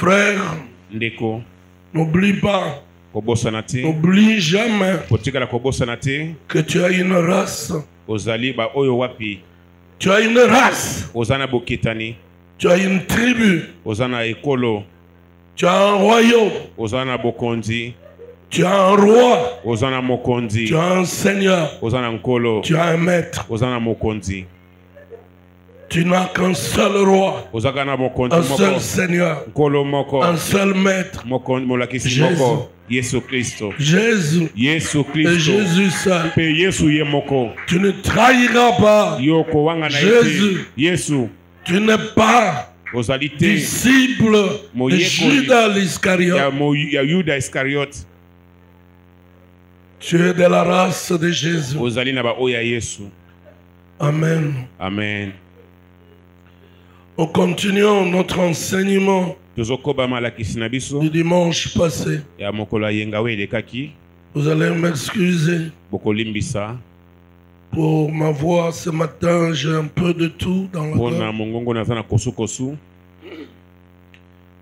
Frère, ndeko n'oublie pas, kobosana te n'oublie jamais kotikala kobosana te que tu as une race. ozali ba oyo wapi Tu as une race. ozana boketani Tu as une tribu. ozana ekolo Tu as un royaume. ozana bokonzi Tu as un roi. ozana mokonzi Tu as un seigneur. ozana nkolo Tu as un maître. ozana mokonzi Tu n'as qu'un seul roi. ozaka na mokonzi Un seul moko seigneur. nkolo moko Un seul maître. mokonzi molakisi Jésus. moko Yesu Kristo Jésus. Yesu Et Kristo Jésus seul. pe Yesu ye moko Tu ne trahiras pas. yoko wanga na Jésus. ete Yesu Tu n'es pas ozali te disciple de Judas l'Iscariote. ya Yuda Iscariot Tu es de la race de Jésus. ozali na ba oyo ya Yesu. Amen. Amen. Nous continuons notre enseignement Tozokoba malakisi na biso du dimanche passé. ya mokolo yenga we elekaki Vous allez m'excuser bokolimbisa pour ma voix ce matin. J'ai un peu de tout dans la pona gorge. mongongo naza na kosu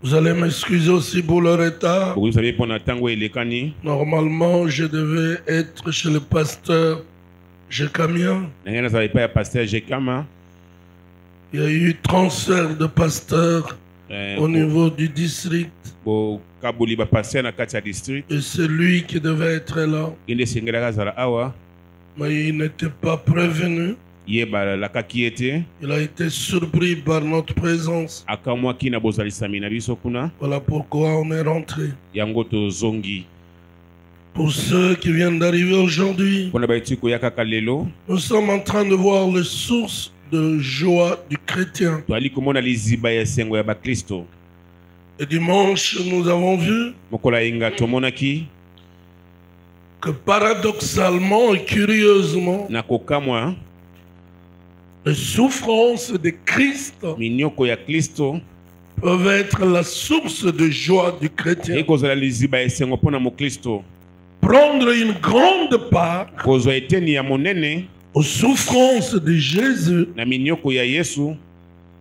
Vous allez m'excuser aussi pour le retard. bokoyisabi pona ntango elekani Normalement, je devais être chez le pasteur Jekamia. ndenge nazala epai ya paster Jekama Il y a eu transfert de pasteur au niveau du district. bokaboli bapaster na kati ya district Et c'est lui qui devait être là. nde esengelaka azala awa Mais il n'était pas prévenu. ye balalakaki ete Il a été surpris par notre présence. akamwaki na bozalisami na biso kuna Voilà pourquoi on est rentré. yango tozongi Pour ceux qui viennent d'arriver aujourd'hui, mpona baiti koya kaka lelo nous sommes en train de voir les sources de joie du chrétien. toali komona liziba ya esengo ya bakristo. Et dimanche, nous avons vu mokolo ya yenga tomonaki que paradoxalement et curieusement, na kokamwa les souffrances de Christ minioko ya kristo peuvent être la source de joie du chrétien. ekozala liziba ya esengo mpona mokristo Prendre une grande part kozwa eteni ya monene aux souffrances de Jésus na minioko ya yesu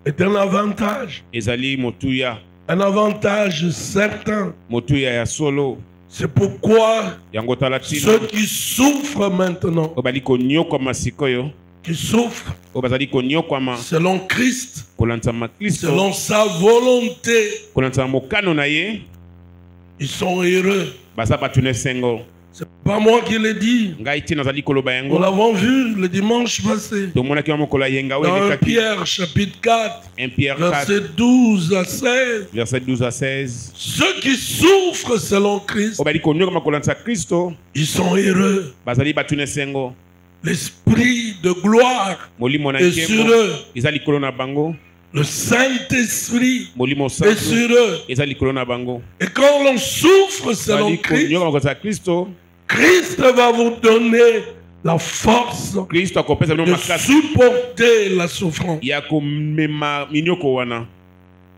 est un avantage. ezali motuya Un avantage certain. motuya ya solo. C'est pourquoi yango tala tina ceux qui souffrent maintenant, oyo bali konyokwama sikoyo qui souffrent oyo bazali konyokwama selon Christ, kolanzama kristo selon sa volonté, kolanzama mokano na ye ils sont heureux. baza bato na esengo. C'est pas moi qui l'ai dit. ngai te nazali koloba Nous yango l'avons vu le dimanche passé. tomonaki wa mokolo ya yenga oyo Dans 1 elekaki Pierre chapitre 4, 1 Pierre 4 verset 12 à 16. verset 12 à 16 Ceux qui souffrent selon Christ, oyo bali konyokwama kolanza kristo ils sont heureux. bazali bato na esengo. L'esprit de gloire molimo na est sur nkembo eux. eza likolo na bango. Le Saint-Esprit molimo est santo sur eux. eza likolo na bango. Et quand l'on souffre selon bali Christ, konyokwama kolanza kristo Christ va vous donner la force kristo akopesa bino de makasi supporter la souffrance. ya komema minioko wana.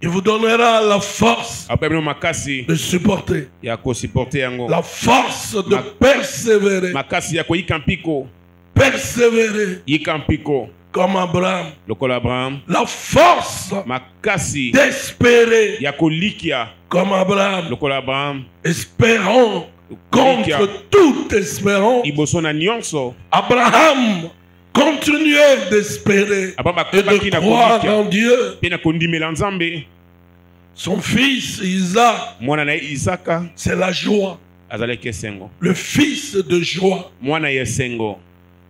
Il vous donnera la force apesa bino makasi de supporter, ya kosupporte yango, la force de persévérer, makasi ya koyika mpiko, persévérer yika mpiko comme Abraham, lokola Abraham, la force makasi d'espérer ya kolikia comme Abraham, lokola Abraham, espérant contre toute espérance. iboso na nyonso. Abraham continuait d'espérer Abraham et akobaki de na croire kolikia en Dieu. mpe na kondimela nzambe. Son fils Isaac, mwana na ye Isaka c'est la joie, azalaki esengo, le fils de joie. mwana ya esengo.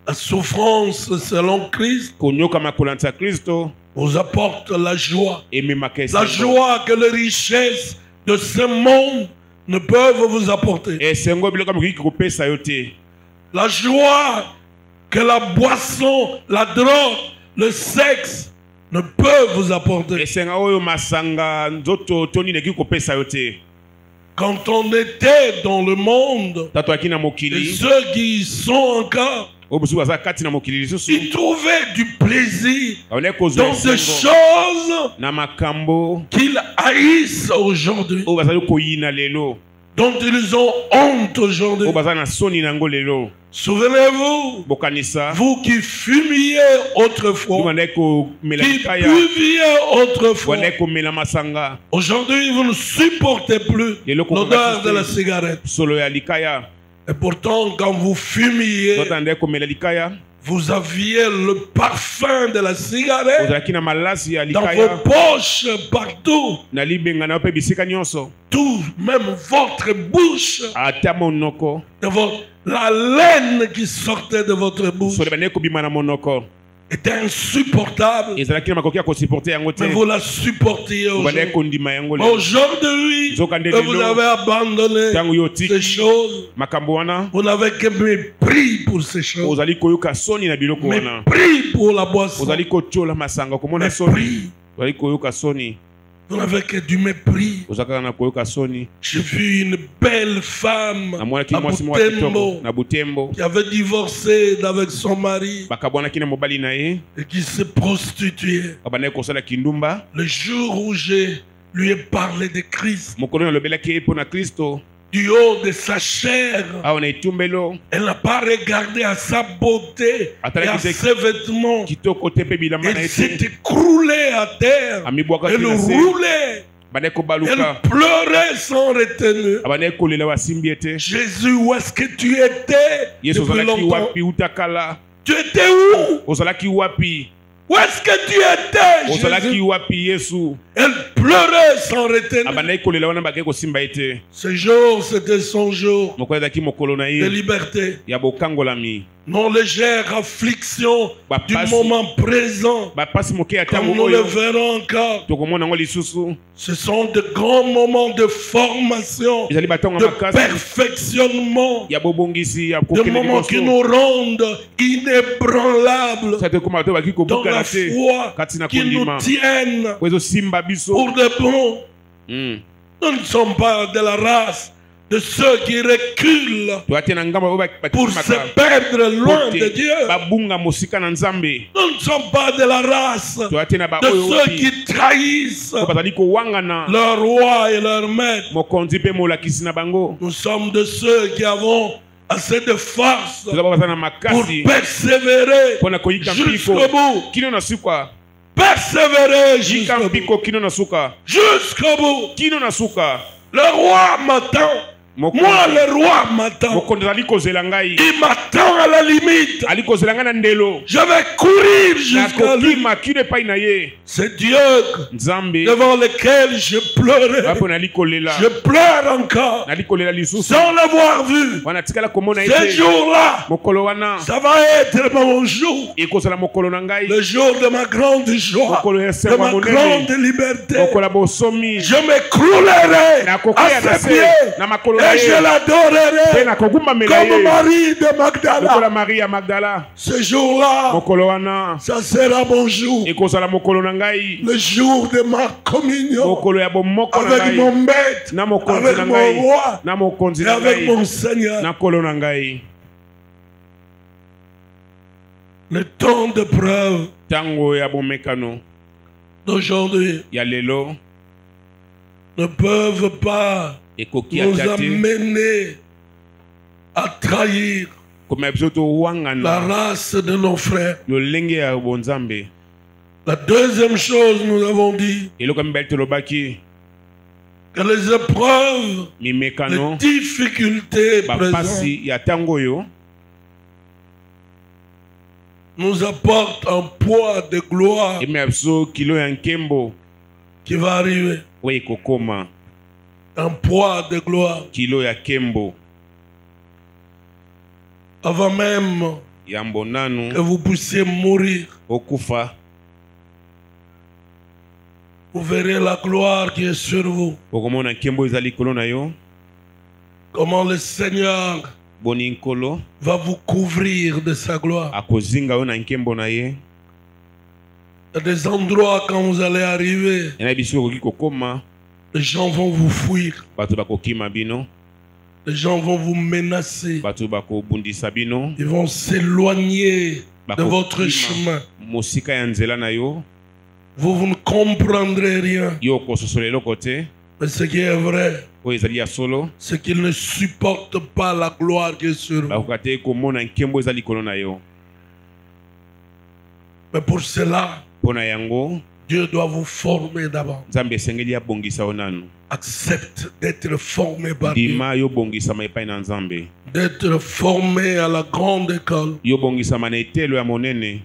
La souffrance selon Christ konyokama kolanza kristo vous apporte la joie. ememaka La esengo. joie que les richesses de ce monde ne peuvent vous apporter. esengo biloko mokoki kopesa yo te. La joie que la boisson, la drogue, le sexe ne peuvent vous apporter. esenga oyo masanga nzoto toni neki kopesa yo te. Quand on était dans le monde, tatoaki na et mokili ceux qui y sont encore, oyo mosusu baza kati na mokili lisusu ils trouvaient du plaisir baonaki kozwa dans des esengo choses na makambo qu'ils haïssent aujourd'hui. oyo bazali koyina lelo. dont ils ont honte aujourd'hui. oyo baza na soni na yango lelo. Souvenez-vous, Bokanisa vous qui fumiez autrefois, bandaki komela qui likaya buviez autrefois, bandaki komela masanga aujourd'hui vous ne supportez plus l'odeur de la cigarette. solo ya likaya Et pourtant, quand vous fumiez, totandaki komela likaya vous aviez le parfum de la cigarette ozalaki na malasi ya dans vos likaya poches, partout, na libenga na yo mpe bisika nyonso tout, même votre bouche, ata monoko la laine qui sortait de votre bouche solo bandaki kobima na monoko était insupportable. ezalaki na makoki ya kosupporte yango te Mais vous la supportiez bandaki aujourd'hui. kondima yango lelo. Aujourd'hui, Nzokande que vous lelo, avez abandonné ntango yo ces otiki choses, makambo wana vous n'avez que mépris pour ces choses. ozali koyoka soni na biloko wana Mépris pour la boisson. ozali kotiola masanga komona soni Mépris. ozali koyoka soni Vous n'avez que du mépris. ozala kaka na koyoka soni. J'ai vu une belle femme namonaki à mwasi moko ya kitoko Butembo na butembo qui avait divorcé avec son mari bakabwanaki na mobali na ye et qui se prostituait. babandaki kosala kindumba Le jour où je lui ai parlé de Christ, mokolo nalobelaki ye mpo na kristo du haut de sa chair, awa na etumbelo elle n'a pas regardé à sa beauté et à ses vêtements. kitoko te mpe bilamba na Elle ye s'est te écroulée à terre. amibwakaki Elle na se roulait. bandaki Elle kobaluka pleurait sans retenue. abandaki kolela basimbi ye te Jésus, où est-ce que tu étais yesu depuis ozalaki longtemps? wapi uta kala Tu étais où? ozalaki wapi Où est-ce que tu étais, ozalaki Jésus? wapi yesu Elle pleurait sans retenue. abandaki kolela wana bakei kosimba ye te Ce jour, c'était son jour mokolo ezalaki mokolo na de ye liberté. ya bokangolami Non légère affliction du Bapasi. moment présent. bapasi moke ya Comme ntango nous le oyo verrons encore. tokomona yango lisusu Ce sont de grands moments de formation, ezali batongo de makasi perfectionnement, ya bobongisi ya de kokende moments qui liboso nous rendent inébranlables sa tekoma bato baki dans la kobukana te foi, kati na qui nous kondima tiennent po ezosimba biso pour de bon. Mm. Nous ne sommes pas de la race de ceux qui reculent toya te na ngambo oyo pour se bakimaka perdre loin de Dieu. babunga mosika na nzambe Nous ne sommes pas de la race toya te na de baoyo ceux opi qui trahissent po bazali kowangana leur roi et leur maître. mokonzi mpe molakisi na bango Nous sommes de ceux qui avons assez de force toza baza na pour makasi persévérer mpo na koyika jusqu'au mpiko bout. kino na suka Persévérer yika jusqu'au bout. mpiko kino na suka Jusqu'au bout. kino na suka Le roi m'attend. Moi, le roi m'attend. mokonzi azali kozela ngai Il m'attend à la limite. ali kozela ngai na ndelo Je vais courir jusqu'à lui. nakokima kino epai na ye C'est Dieu nzambe devant lequel je pleurais. apo nali kolela Je pleure encore nali kolela lisusu sans l'avoir vu. wana tikala komona ye Ce te jour-là, mokolo wana ça va être mon jour. ekozala mokolo na ngai Le jour de ma grande joie, mokolo ya de esengo ma monene grande liberté. mokolo ya bosomi Je m'écroulerai nakokwea à na ses se pieds na makolo na et je ye mpe l'adorerai nakogumbamela comme ye Marie de Magdala. lokola marie ya magdala Ce jour-là, mokolo wana ça sera mon jour. ekozala mokolo na ngai Le jour de ma communion mokolo ya bomoko na avec ngai mon maître, na mokonzi avec na mon ngai roi na mokonzi et na avec ngai mon Seigneur. na kolo na ngai Le temps de preuve ntango ya bomekano d'aujourd'hui ya lelo ne peuvent pas ekoki nous ata te amener à trahir komema biso la towangana race de nos frères. lolenge ya bonzambe La deuxième chose, nous avons dit eloko ya mibali tolobaki que les épreuves, mimekano les difficultés présentes bapasi ya ntango oyo nous apportent un poids de gloire emema biso kilo ya nkembo qui va arriver. oyo ekokoma Un poids de gloire kilo ya nkembo avant même ya que mbonanu vous puissiez mourir. okufa Vous verrez la gloire qui est sur vous. okomona nkembo eza likolo na yo Comment le Seigneur boni nkolo va vous couvrir de sa gloire. akozinga yo na nkembo na ye Il y a des endroits quand vous allez arriver, yana biso okoki kokoma les gens vont vous fuir. bato bakokima bino Les gens vont vous menacer. bato bakobundisa bino Ils vont s'éloigner de votre chemin. mosika ya nzela na yo Vous ne comprendrez rien. yo okososola eloko te Mais ce qui est vrai, oyo ezali ya solo c'est qu'il ne supporte pas la gloire qui est sur vous. bakoka te komona nkembo eza likolo na yo. Mais pour cela, mpo na yango Dieu doit vous former d'abord. nzambe esengeli abongisa yo nanu. Accepte d'être formé par Dieu. ndima yobongisama epai na nzambe, D'être formé à la grande école, yobongisama na etelo ya monene,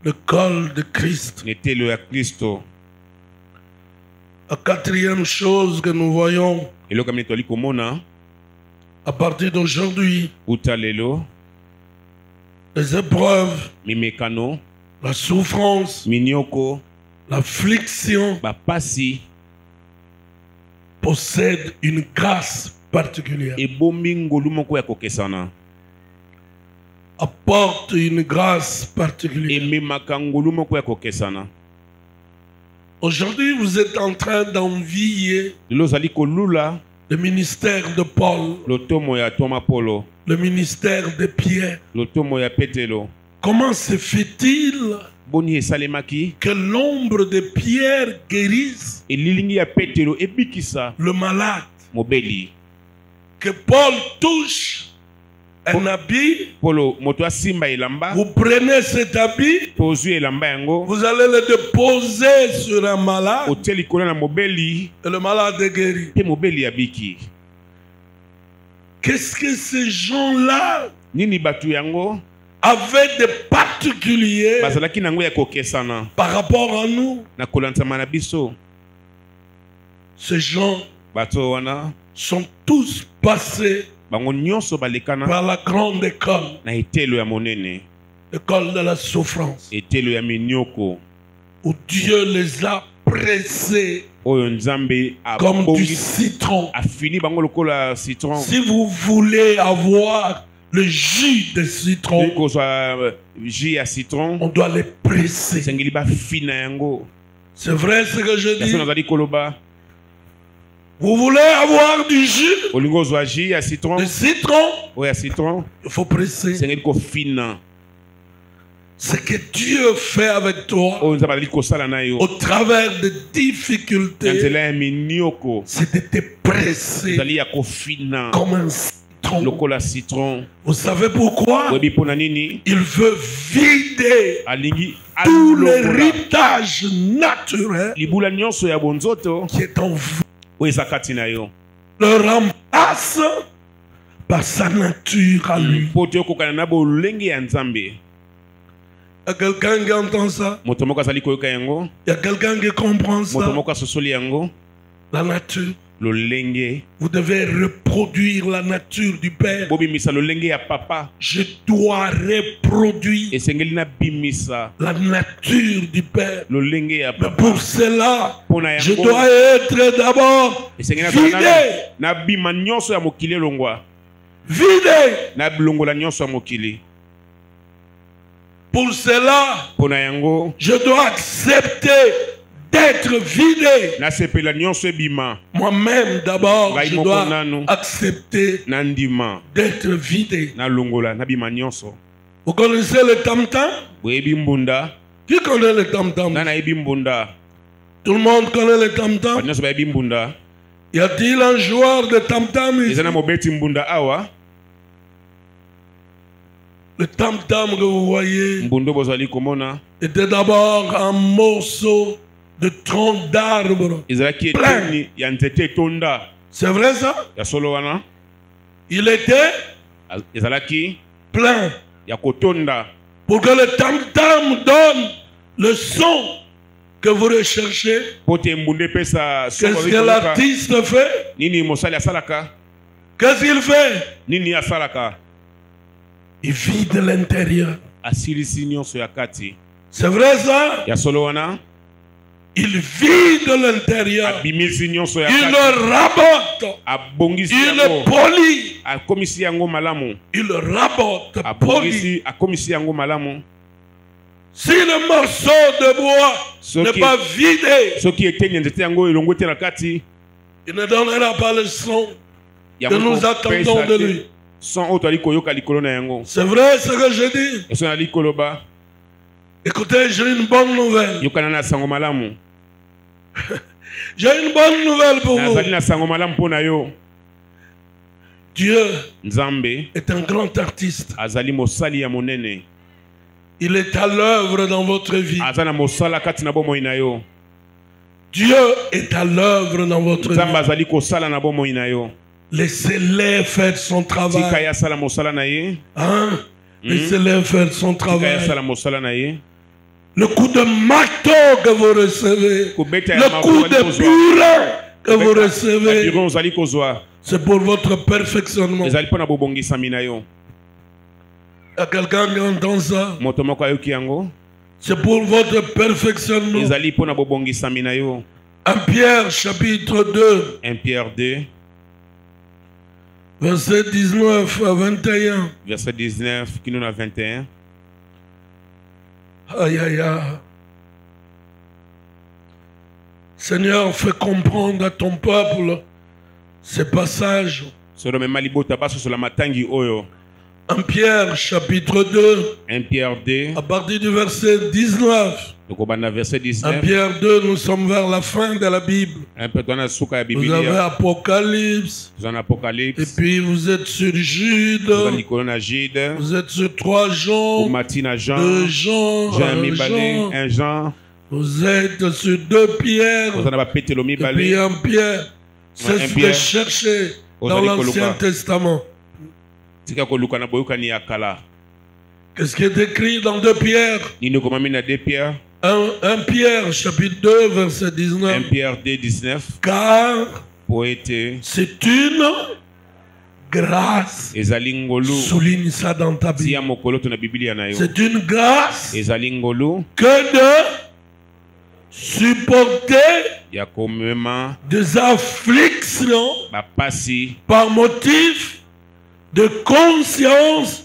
l'école de Christ. na etelo ya Kristo. La quatrième chose que nous voyons eloko ya minei toali komona à partir d'aujourd'hui, uta lelo, les épreuves, mimekano, la souffrance, minioko, l'affliction bapasi possèdent une grâce particulière. ebombi ngolu moko ya kokesana, Apporte une grâce particulière. ememaka ngolu moko ya kokesana. Aujourd'hui, vous êtes en train d'envier lelo ozali kolula le ministère de Paul, lotomo ya toma polo, le ministère de Pierre. lotomo ya petelo. Comment se fait-il boni esalemaki que l'ombre de Pierre guérisse elilingi ya petelo ebikisa le malade? mobeli. Que Paul touche un habit, polo moto asimba elamba, vous prenez cet habit, pozwi elamba yango, vous allez le déposer sur un malade otie likolo na mobeli, et le malade est guéri. pe mobeli abiki. Qu'est-ce que ces gens-là Nini batu yango avaient de particulier bazalaki nango ya kokesana par rapport à nous? na kolansama na biso? Ces gens bato wana sont tous passés bango nyonso balekana par la grande école, na etelo ya monene, l'école de la souffrance, etelo ya minioko, où Dieu les a pressés oyo nzambe comme du abongi citron. afini bango lokola citron. Si vous voulez avoir le jus de citron, kozwa jus ya citron, on doit les presser. esengeli bafina yango. C'est vrai ce que je yaso dis. nazali koloba, Vous voulez avoir du jus olingi ozwa jus ya citron, de citron, oyo ya citron il faut presser. esengeli kofina. Ce que Dieu fait avec toi oyo nzambe azali kosala na yo au travers de na difficultés, nzela ya minioko, c'est de te presser ezali ya kofina comme un citron. lokola citron. Vous savez pourquoi? oyebi mpo na nini? Il veut vider alingi tout alongola l'héritage naturel libula nyonso ya bonzoto qui est en vous. oyo eza kati na yo, Le remplace par sa nature à lui. mpo te okokana na bolenge ya nzambe. Il y a quelqu'un qui entend ça? moto moko azali koyoka yango, Il y a quelqu'un qui comprend moto ça? moko asosoli yango. La nature. lolenge, Vous devez reproduire la nature du Père. bobimisa lolenge ya papa, Je dois reproduire esengeli na bimisa la nature du Père. lolenge ya Mais papa. pour cela, Pona je yango dois être d'abord esengeli vidé. na bima nyonso ya mokili elongwa, Vidé. na bilongola nyonso ya mokili. Pour cela, Pona yango je dois accepter d'être vidé. na sepela nyonso ebima Moi-même d'abord, Ngai je moko dois nanu. accepter na ndima d'être vidé. na longola na bima nyonso. Vous connaissez le tam-tam? Boyebi mbunda, Qui connaît le tam-tam? na nayebi mbunda, Tout le monde connaît le bato tam-tam? nyonso bayebi mbunda. Y a-t-il un joueur de tam-tam ici? Eza na mobeti mbunda awa, Le tam-tam que vous voyez mbundo bozali komona était d'abord un morceau de tronc d'arbre. ezalaki eteni ya nzete etonda C'est vrai ça? ya solo wana, Il était ezalaki plein. ya kotonda Pour que le tam-tam donne le son que vous recherchez. po te mbunda epesa soko Qu'est-ce que ezali koluka. l'artiste fait? Nini mosali asalaka? Qu'est-ce qu'il fait? Nini asalaka? Il vide l'intérieur. Asilisi nyonso ya kati C'est vrai ça? ya solo wana, Il vide l'intérieur. abimisi nyonso ya Il kati, le rabote. abongisi Il le yango, polie. akomisi yango malamu, Il le rabote, polie. akomisi yango malamu. Si le morceau de bois Soki- n'est pas vidé, soki eteni ya nzete yango elongo te na kati, il ne donnera pas le son que yango nous attendons kopesa de te lui. son oyo toali koyoka likolo na yango. C'est vrai ce que je dis. Eso nali koloba, Écoutez, j'ai une bonne nouvelle. yokana na sango malamu. J'ai une bonne nouvelle pour vous. nazali na sango malamu mpo na yo. Dieu Nzambe est un grand artiste. azali mosali ya monene. Il est à l'œuvre dans votre vie. Aza na mosala kati na bomoi na yo. Dieu est à l'œuvre dans votre Nzambe vie. azali kosala na bomoi na yo. Laissez-le faire son Tika travail. ya sala mosala na ye. Hein? Laissez-le faire son Tika ya travail. sala mosala na ye. Le coup de marteau que vous recevez, Kobeta ya le marteau coup ozali de kozwa. burin que vous Ya recevez, biron ozali kozwa. c'est pour votre perfectionnement. Ezali mpo na bobongisami na yo. Il y a quelqu'un qui entend ça. Moto moko ayoki yango. C'est pour votre perfectionnement. Ezali mpo na bobongisami na yo. 1 Pierre chapitre 2, 1 Pierre 2, verset 19 à 21. verset 19, kino na 21. Aïe, aïe, aïe. Seigneur, fais comprendre à ton peuple ces passages. Solo mema libota baso sur la matangi oyo. 1 Pierre chapitre 2, 1 Pierre 2, à partir du verset 19. okobanda verset 1 19. Pierre 2, nous sommes vers la fin de la Bible. Un peu dans la souka ya Vous avez Biblia. Apocalypse, Dans et Apocalypse. puis vous êtes sur Jude, Dans Nicolas na Gide. vous êtes sur 3 Jean, Matin na 2 Jean. Jean, Jean 1 Mibale. Jean, 1 Jean. vous êtes sur 2 Pierre, Vous en avez pété le et puis Mibale. 1 Pierre. C'est Un ce Pierre. que chercher Vous dans allez l'Ancien coloca. Testament. Tika koluka na boyokani ya kala. Qu'est-ce qui est écrit dans 2 Pierre? Nino komami na 2 Pierre. 1 Pierre, chapitre 2, verset 1 19. Pierre 2, 19. Car Poete. c'est une grâce. Ezali ngolu. Souligne ça dans ta Tia Bible. mokolo to na Biblia na yo. C'est une grâce Ezali ngolu. que de supporter Ya komema. des afflictions Bapasi. par motif de conscience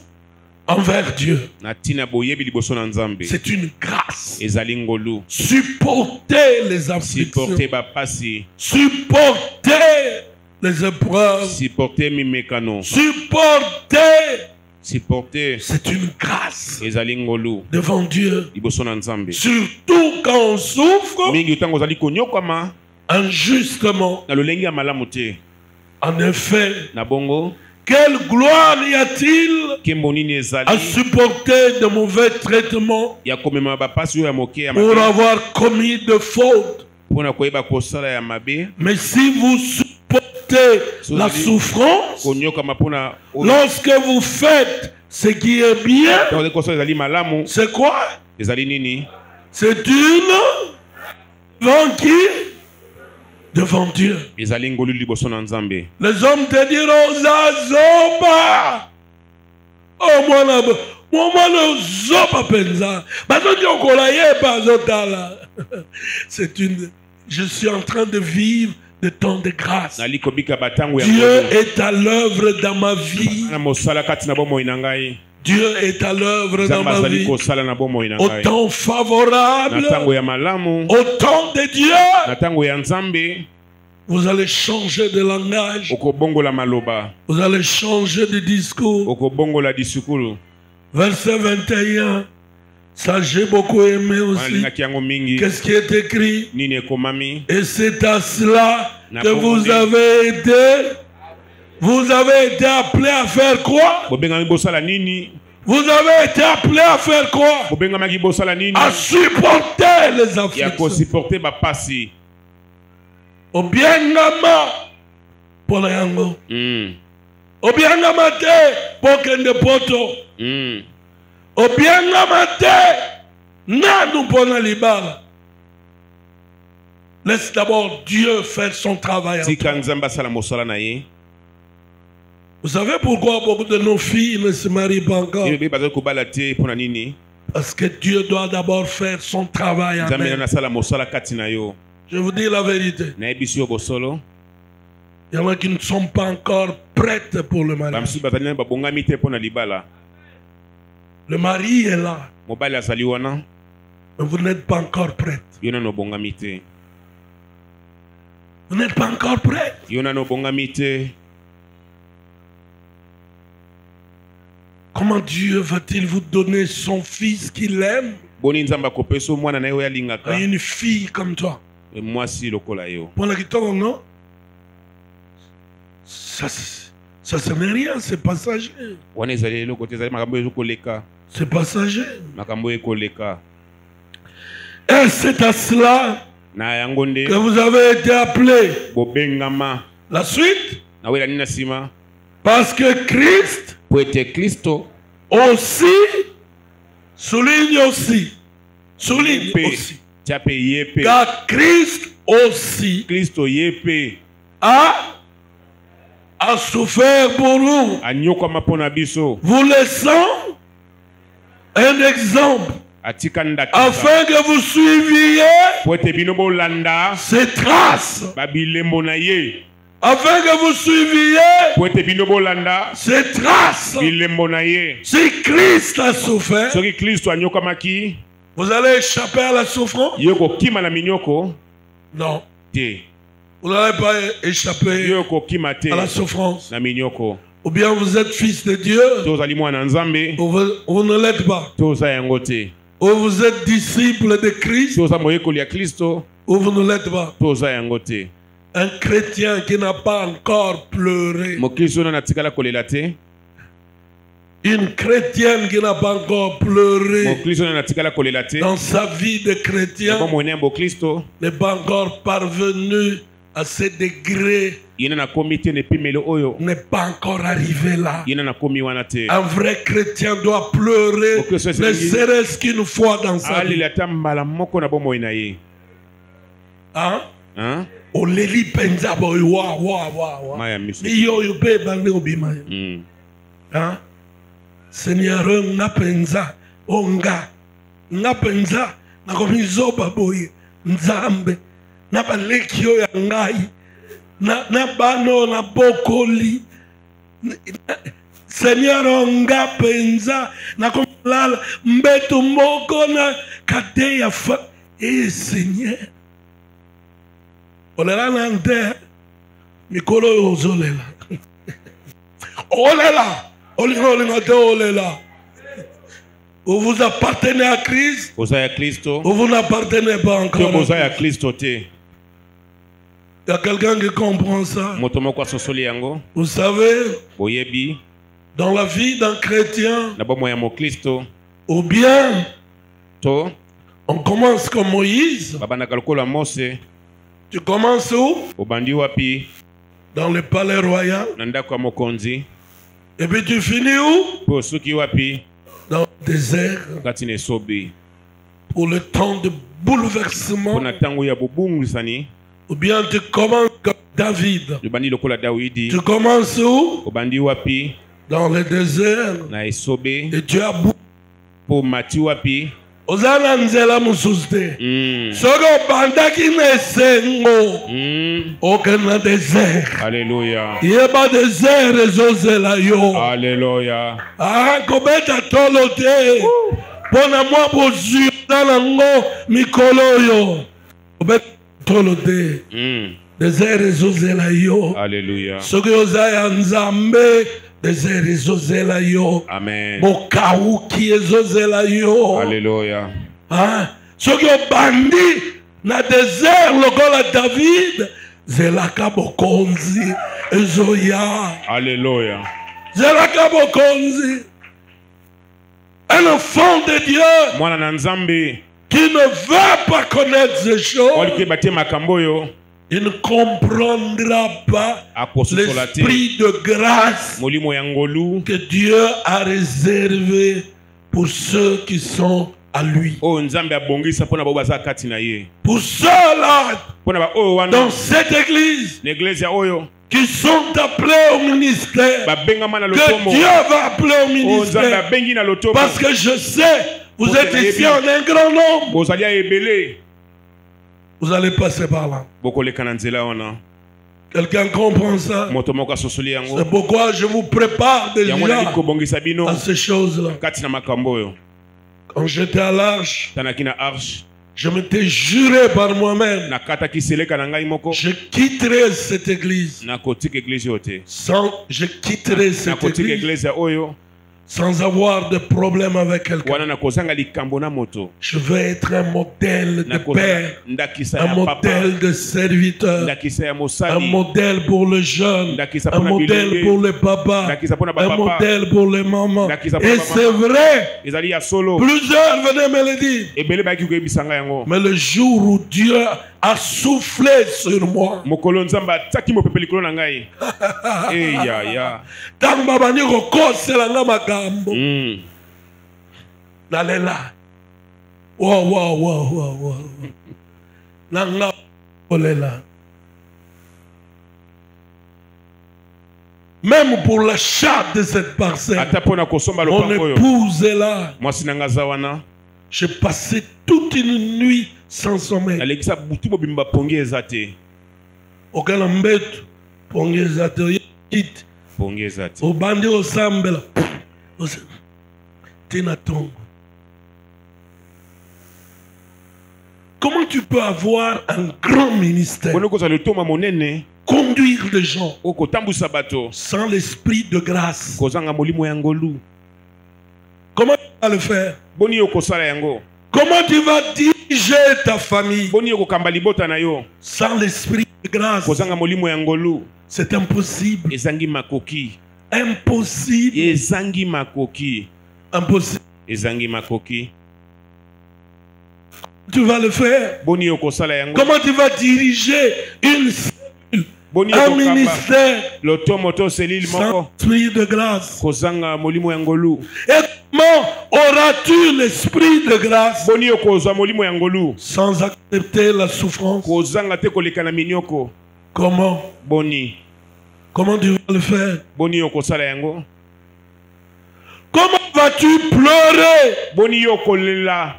envers Dieu. Na tina boyebi liboso na Nzambe. C'est une grâce. Ezali ngolu. Supporter les afflictions. Supporter bapasi. Supporter les épreuves. Supporter mimekano. Supporter. Supporter. C'est une grâce Ezali ngolu. devant Dieu. Liboso na Nzambe. Surtout quand on souffre Mingi utango ozali konyokama. injustement. Na lolenge ya malamu te. En effet, Na bongo. quelle gloire y a-t-il Kembo nini à ezali. supporter de mauvais traitements Ya komema bapasi oyo ya moke ya pour mabe. avoir commis de fautes? Mpona koyeba kosala ya mabe. Mais si vous supportez la souffrance, Konyokama mpona. lorsque vous faites ce qui est bien, Ozali kosala ezali malamu. c'est quoi? Ezali nini? C'est une devant qui? Devant Dieu. Ezali ngolu liboso na Nzambe. Les hommes te diront Zazoba. Oh moi zoba penza. C'est une. Je suis en train de vivre de temps de grâce. Nali kobika batango ya Dieu ngolu. est à l'œuvre dans ma vie. Na mosala kati na bomoi na ngai. Dieu est à l'œuvre dans Nzambe ma azali vie. kosala na bomoi na Au ngai. temps favorable, Na tango ya malamu. au temps de Dieu, Na tango ya Nzambe. vous allez changer de langage. Okobongola maloba. Vous allez changer de discours. Okobongola disukulu. Verset 21. Ça, j'ai beaucoup aimé aussi. Nalingaki yango mingi. Qu'est-ce qui est écrit? Nini ekomami. Et c'est à cela Na que vous bomoni. avez été. Vous avez été appelés à faire quoi? Bobengami bosala nini? Vous avez été appelés à faire quoi? Bobengamaki bosala nini? À supporter les Ya afflictions. kosupporter bapasi. Obiangama pour la yango. Obiangama te pour kende poto. Obiangama te nanu pona libala. Laisse d'abord Dieu faire son travail. Tika Nzambe asala mosala na ye. Vous savez pourquoi beaucoup de nos filles ne se marient pas encore? Bebe bazali kobala te mpona nini? Parce que Dieu doit d'abord faire son travail en Nzambe elle. nana asala mosala kati na yo. Je vous dis la vérité. Nayebisi yo bosolo. Il y en a qui ne sont pas encore prêtes pour le mariage. Bamisusu bazali nani babongami te mpona libala. Le mari est là, Mobali azali wana. mais vous n'êtes pas encore prête. Yo nano obongami te. Vous n'êtes pas encore prête. Yo nano obongami te. Comment Dieu va-t-il vous donner son fils qu'il aime Boni Nzambe akopesa mwana na ye oyo à alingaka. une fille comme toi? mwasi lokola yo. Pour la guitare, non? Ça n'est rien, c'est passager. Wana ezali eloko te ezali makambo ezokoleka. C'est passager. Makambo ekoleka. Et c'est à cela Na yango nde que vous avez été appelés. bobengama. La suite, Na wela nina sima. parce que Christ Po ete Kristo aussi, souligne aussi, Tiape yepe. car Christ aussi Kristo yepe. a souffert pour nous, Anyokama pona biso. vous laissant un exemple, Atika ndakisa. afin que vous suiviez Po ete bino bolanda. ses traces, Babilembo na ye. afin que vous suiviez Po ete bino bolanda. ses traces. Bilembo na ye. Si Christ a souffert, Soki Kristo anyokamaki. vous allez échapper à la souffrance? Yoko kima na minyoko. Non, Te. vous n'allez pas échapper Yoko kima te. à la souffrance. Na minyoko. Ou bien vous êtes fils de Dieu, Tozali mwana nzambe. ou vous ne l'êtes pas. Toza yango te. Ou vous êtes disciple de Christ, Toza moyekoli ya Kristo. ou vous ne l'êtes pas. Toza yango te. Un chrétien qui n'a pas encore pleuré, Mokristo na natikala kolela te. une chrétienne qui n'a pas encore pleuré Mokristo na natikala kolela te. dans sa vie de chrétien, Kwa mwene mbo Kristo. n'est pas encore parvenu à ce degré, Yena na komi te ne pimelo oyo. n'est pas encore arrivé là. Yena na komi wana te. Un vrai chrétien doit pleurer Ok, ça, c'est ne dit. serait-ce qu'une fois dans sa vie. Alela ta mbala moko na bomo ina ye. Hein? Hein? Oleli penza boy wa. Maya miso. Ni yo pe bande obima. Hein? Seigneur nga penza onga nga penza na komizoba boy nzambe na baleki yo ya ngai na bano na bokoli Seigneur nga penza na komlala mbeto moko na kate ya fa Seigneur olela na nte mikolo yo ozolela olela te olela. Ou vous appartenez à Christ, Oza ya Kristo. ou vous n'appartenez pas encore. Oza ya Kristo te. Il y a quelqu'un qui comprend ça. Moto moko asosoli yango. Vous savez, Boyebi. dans la vie d'un chrétien, Na bomo ya mo Kristo. ou bien To. on commence comme Moïse. Babana kalkola Mose. Tu commences où? Obandi wapi. Dans le palais royal. Na ndako ya mokonzi. Et puis tu finis où? Po suki wapi. Dans le désert. Kati ne sobi. Pour le temps de bouleversement. Pona tango ya bobungusani. Ou bien tu commences comme David. Obandi lokola Dawidi. Tu commences où? Obandi wapi. Dans le désert. Na esobe. Et tu as bouleversé. Po mati wapi. Ozana nzela mususu te soki obandaki na esengo okende na désert Alléluia. yeba désert ezozela yo Alléluia. kobeta tolo te mpo na mwa bozwi oza nango mikolo oyo kobeta tolo te désert ezozela yo Alléluia. soki oza ya nzambe désert ezozela yo Amen. bokawuki ezozela yo Alléluia. soki obandi na désert lokola David zelaka bokonzi ezoya Alléluia. zelaka bokonzi. Un enfant de Dieu Mwana na nzambe. qui ne veut pas connaître ces choses, Olike batie makambo yo. il ne comprendra pas Akososola te. l'esprit de grâce Molimo ya ngolu. que Dieu a réservé pour ceux qui sont à lui. O nzambe abongisa pona ba baza kati na ye. Pour ceux-là, Pona ba o wana. dans cette église, L'église ya oyo. qui sont appelés au ministère, Ba benga mana que lotomo. Dieu va appeler au O nzambe ministère. abengi na lotomo. Parce que je sais, vous êtes ici en un grand nombre. Bozali ya ebele. Vous allez passer par là. Bokoleka na nzela wana. Quelqu'un comprend ça? Moto moko asosoli yango. C'est pourquoi je vous prépare Yango na déjà bikobongisa bino. à ces choses-là. Kati na makambo yo. Quand j'étais à l'Arche, Tanaki na arche. je m'étais juré par moi-même, Nakataki seleka na ngai moko. je quitterai cette église. Nakotika église yo te. Je quitterai cette Nakotika église église ya oyo. sans avoir de problème avec quelqu'un. wana nakozanga likambo na moto Je veux être un modèle de père, ndakisa un ya papa modèle de serviteur, ndakisa ya un mosali modèle pour le jeune, ndakisa un mpona modèle bilenge pour les papas, ndakisa mpona un bapapa modèle pour les mamans. ndakisa mpona Et bamama. c'est vrai, ezali ya solo plusieurs venaient me le dire. ebele bayaki koyebisanga yango Mais le jour où Dieu a soufflé sur moi, mokolo nzambe atiaki mopepe likolo na ngai eyaya tant babandi kokosela nga makambo, Mm. nalela. Wow. Nanga olela. Même pour l'achat de cette parcelle, ata mpona kosomba mon lopango oyo épouse est là. mwasi na nga aza wana J'ai passé toute une nuit sans sommeil. nalekisa butu mobimba pongi eza te Okala mbetu pongeza te kit pongi eza te obandi osambela tina tongo. Comment tu peux avoir un grand ministère, mpona kozala etoma monene conduire les gens okotambwisa bato sans l'esprit de grâce? kozanga molimo ya ngolu Comment tu vas le faire? boni okosala yango Comment tu vas diriger ta famille boni okokamba libota na yo sans l'esprit de grâce? kozanga molimo ya ngolu C'est impossible. ezangi makoki Impossible. ezangi makoki Impossible. ezangi makoki Tu vas le faire. boni okosala yango Comment tu vas diriger une cellule, boni un okokamba ministère lotomo to selile sans moko esprit de grâce? kozanga molimo ya ngolu Et comment auras-tu l'esprit de grâce boni okozwa molimo ya ngolu sans accepter la souffrance? kozanga te koleka na minyoko Comment? boni Comment tu vas le faire? boni okosala yango Comment vas-tu pleurer boni okolela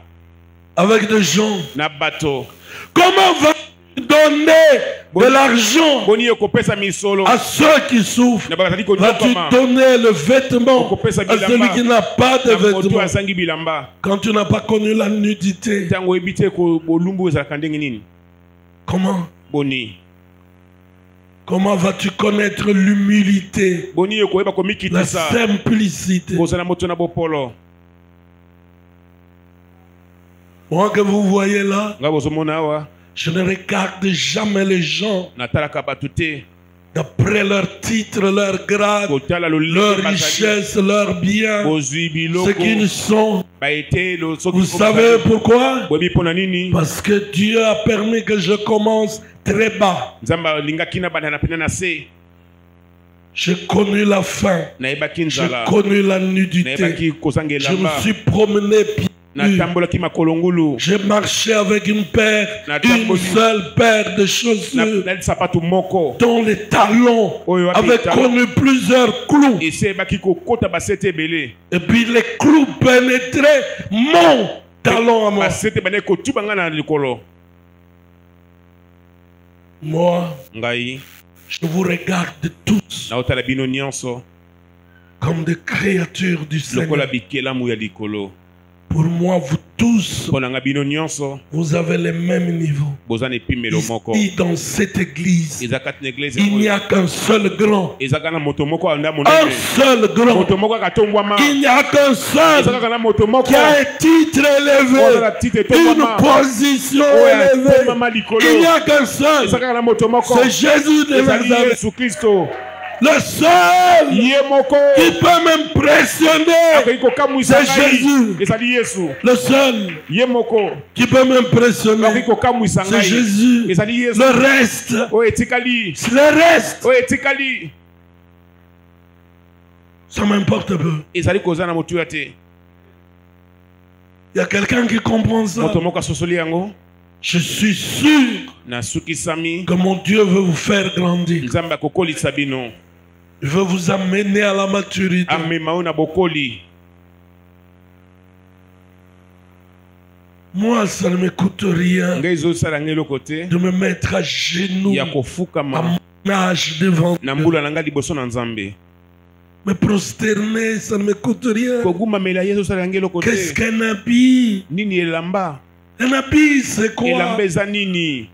avec des gens? na bato Comment vas-tu donner de l'argent boni okopesa misolo à ceux qui souffrent? na bakatali Vas-tu konyokama donner le vêtement okopesa à celui bilamba qui n'a pas de na moto vêtements? azangi bilamba Quand tu n'as pas connu la nudité, ntango oyebi te bolumbu ezalaka ndenge nini comment? boni Comment vas-tu connaître l'humilité, boni okoyeba la komikitisa simplicité? kozala moto na bopolo Moi que vous voyez là, nga bozomona awa je ne regarde jamais les gens natalaka bato te d'après leur titre, leur grade, kotala leur lolenge bazali richesse, leur bien, bozwi ce biloko qu'ils sont. baetelo Vous savez pourquoi? boyebi mpona nini Parce que Dieu a permis que je commence très bas. nzambe alingaki na banda na pena na se J'ai connu la faim, nayebaki j'ai nzala connu la nudité, nayebaki kozanga je me elamba suis promené pieds nus. natambolaki makolo ngulu J'ai marché avec une paire, une seule paire de chaussures nali sapato moko dont les talons Oyo, avaient wapi talon? connu plusieurs clous. esi eyebaki kokota basete ebele Et puis les clous pénétraient mon talon à moi. basete bandaki kotuba ngai na likolo Moi, ngai je vous regarde tous naotala bino nyonso comme des créatures du lokola Seigneur. bikelamu ya likolo Pour moi, vous tous, mpo na ngai bino nyonso vous avez le même niveau. boza na epimelo moko Ici, dans cette église, eza kati na eglize il n'y oyo a qu'un seul grand. eza kaka na moto moko anda Un monene seul grand. moto moko akatongwama Il n'y a qu'un eza seul kaka na moto moko qui a un titre oza na élevé, titre une etongwama position oyo élevée. atongwama likolo Il n'y a qu'un seul. eza kaka na moto moko C'est Jésus de ezali Nazareth. yesu kristo Le seul ye moko qui peut m'impressionner. akoki kokamwisa C'est ngai Jésus. ezali yesu Le seul ye moko qui peut akoki m'impressionner. kokamwisa C'est ngai Jésus. ezali yesu Le reste, oyo etikali le reste, oyo etikali ça m'importe peu. ezali koza na motuya te Il y a quelqu'un qui comprend ça. moto moko asosoli yango Je suis sûr nasukisami que mon Dieu veut vous faire grandir. nzambe akokolisa bino Il veut vous amener à la maturité. amema oyo na bokoli Moi, ça ne me coûte rien ngai ezosala ngai eloko te de me mettre à genoux ya à kofukama mon âge devant na Dieu. mbula na ngai liboso na nzambe Me prosterner, ça ne me coûte rien. kogumamela ye ezosala ngai eloko Qu'est-ce te qu'un habit? nini elamba Un habit, c'est elamba quoi? eza nini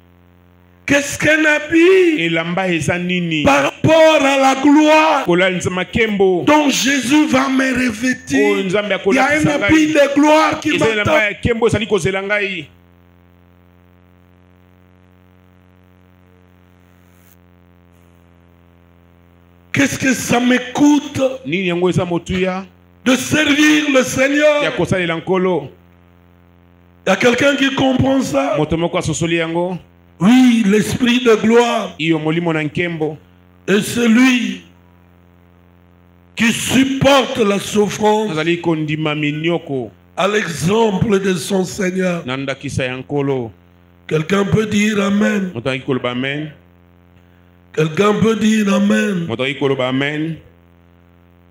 Qu'est-ce qu'un habit elamba eza nini par rapport à la gloire kolalisa makembo dont Jésus va me revêtir? oyo nzambe Il y a un akolakisa habit ngai de gloire qui eza elamba m'attend. ya nkembo ezali kozela ngai. Qu'est-ce que ça me coûte nini yango eza motuya de servir le ya Seigneur? kosalela nkolo? Il y a quelqu'un qui comprend ça? moto moko asosoli yango Oui, l'esprit de gloire iyo molimo na nkembo est celui qui supporte la souffrance azali kondima minioko à l'exemple de son Seigneur. na ndakisa ya nkolo. Quelqu'un peut dire Amen. moto akoki koloba amen. Quelqu'un peut dire Amen. moto akoki koloba amen.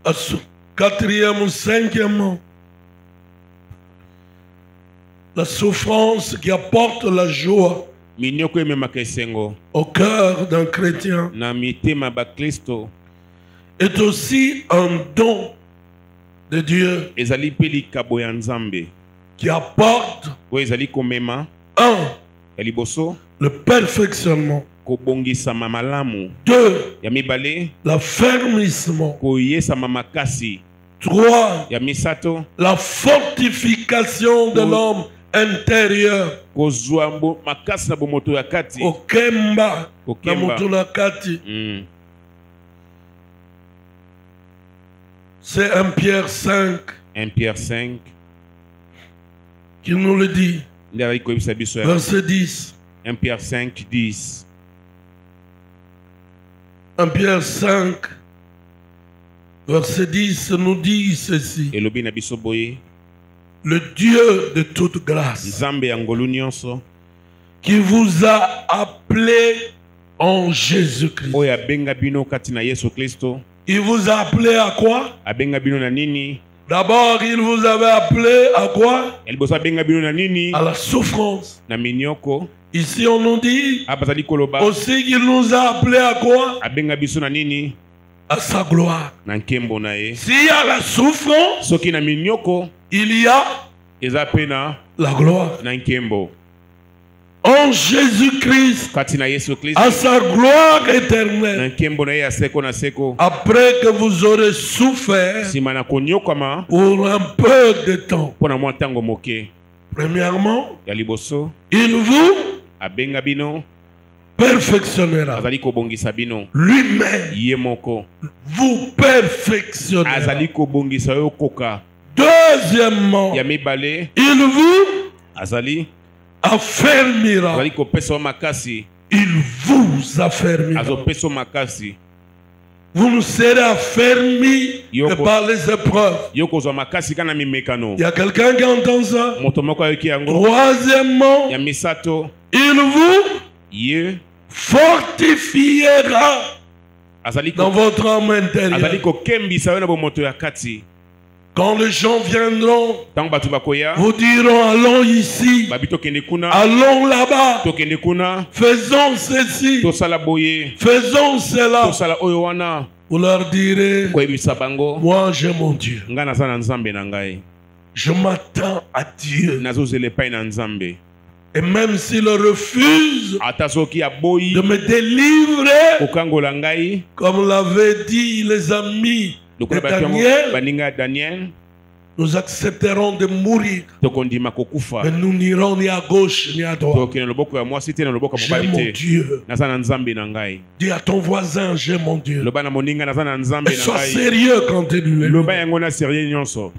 À ce quatrième ou cinquièmement, la souffrance qui apporte la joie minioko ememaka esengo au cœur d'un chrétien na mitema bakristo est aussi un don de Dieu ezali mpe likabo ya nzambe qui apporte oyo ezali komema un, ya liboso le perfectionnement, kobongisama malamu, deux, ya mibale l'affermissement, koyesama makasi, trois, ya misato la fortification de l'homme intérieur. kozwa makasi na bomoto ya kati Okemba na Okemba. mutu na kati. C'est 1 Pierre 5 1 Pierre 5 qui nous le dit. nde azali koyebisa biso ya Verset 10. 1 Pierre 5 10 1 Pierre 5, verset 10 nous dit ceci. elobi na biso boye: Le Dieu de toute grâce nzambe ya ngolu nyonso qui vous a appelé en Jésus-Christ. oyo abenga bino kati na Yesu Kristo. Il vous a appelé à quoi? Abenga bino na nini? D'abord, il vous avait appelé à quoi? Ya liboso abenga bino na nini? À la souffrance. Na minioko. Ici, on nous dit Abazali koloba aussi qu'il nous a appelé à quoi? abenga biso na nini? À sa gloire. Na nkembo na ye. S'il y a la souffrance, Soki na minioko il y a eza pe na la gloire. nkembo. En Jésus-Christ, Kati na Yesu Kristo. à sa gloire Na éternelle. nkembo na ye ya seko na seko. Après que vous aurez souffert Sima na konyokama pour un peu de temps. pona mwa ntango moke. Premièrement, Ya liboso il vous abenga bino perfectionnera. azali kobongisa bino. Lui-même Ye moko vous perfectionnera. azali kobongisa yo koka. Deuxièmement, Ya mibale il vous azali affermira. azali kopesa yo makasi. Il vous affermira. Azopesa yo makasi. Vous ne serez affermis que par les épreuves. Yo kozwa makasi kana mimekano. Il y a quelqu'un qui entend ça. Moto moko ayoki yango. Troisièmement, Ya misato il vous ye fortifiera azali dans votre âme intérieure. azali kokembisa yo na bomoto ya kati. Quand les gens viendront, Tango batu bakoya vous diront allons ici, babi tokende kuna allons là-bas, tokende kuna faisons ceci, tosala boye faisons cela. tosala oyo wana. Vous leur direz, Koyebisa bango moi j'ai mon Dieu. nga naza na nzambe na ngai. Je m'attends à Dieu. Nazozela epai na nzambe. Et même s'il refuse Ata soki aboyi de me délivrer, kokangola ngai comme l'avaient dit les amis de lokola bato Daniel, baninga ya Daniel, nous accepterons de mourir. tokondima kokufa. Mais nous n'irons ni à gauche ni à droite. tokende na loboko ya mwasi te na loboko ya J'ai mobali mon te. Dieu. Naza na nzambe na ngai. Dis à ton voisin, j'ai mon Dieu. Loba na moninga naza na nzambe Et na sois ngai. sérieux quand tu le Loba lui. yango na sérieux nyonso.